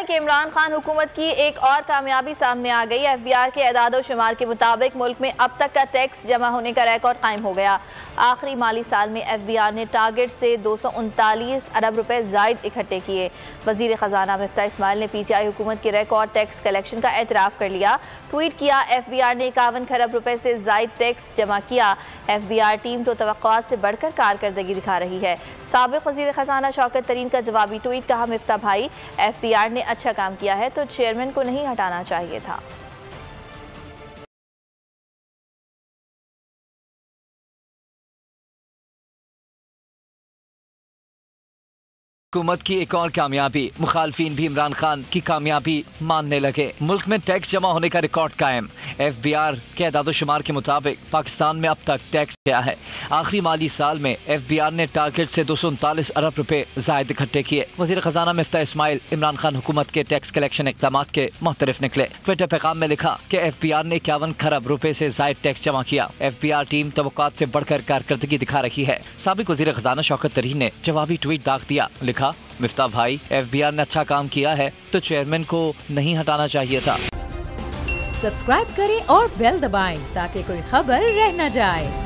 कि इमरान खान हुकूमत की एक और कामयाबी सामने आ गई। एफबीआर के एदादो शुमार के मुताबिक मुल्क में अब तक का टैक्स जमा होने का रिकॉर्ड कायम हो गया। आखिरी माली साल में एफबीआर ने टारगेट से 239 अरब रुपए जायद इकट्ठे किए। वजीर खजाना मिफ्ता इस्माइल ने पीटीआई हुकूमत के रिकॉर्ड टैक्स कलेक्शन का एतराफ़ कर लिया। ट्वीट किया, एफबीआर ने 51 खरब रुपए से जायद टैक्स जमा किया। एफबीआर टीम तो तवक्कुआत से बढ़कर कारकर्दगी दिखा रही है। साबिक वजीर खजाना शौकत तरीन का जवाबी ट्वीट, कहा मिफ्ता भाई एफबीआर ने अच्छा काम किया है तो चेयरमैन को नहीं हटाना चाहिए था। हुकूमत की एक और कामयाबी, मुखालफिन भी इमरान खान की कामयाबी मानने लगे। मुल्क में टैक्स जमा होने का रिकॉर्ड कायम। एफबीआर के एदादो शुमार के मुताबिक पाकिस्तान में अब तक टैक्स किया है। आखिरी माली साल में एफबीआर ने टारगेट से 239 अरब रुपए जायद इकट्ठे किए। वजीर खजाना मिफ्ता इस्माइल इमरान खान हुकूमत के टैक्स कलेक्शन इक़दाम के मुख्तलिफ निकले। ट्विटर पैगाम में लिखा कि एफबीआर ने 51 खरब रुपए से जायद टैक्स जमा किया। एफबीआर टीम तवक्कुआत से बढ़कर कारकर्दगी दिखा रही है। साबिक वजीर खजाना शौकत तरीन ने जवाबी ट्वीट दाग दिया, लिखा मिफ्ता भाई एफबीआर ने अच्छा काम किया है तो चेयरमैन को नहीं हटाना चाहिए था। सब्सक्राइब करें और बेल दबाएं ताकि कोई खबर रह न जाए।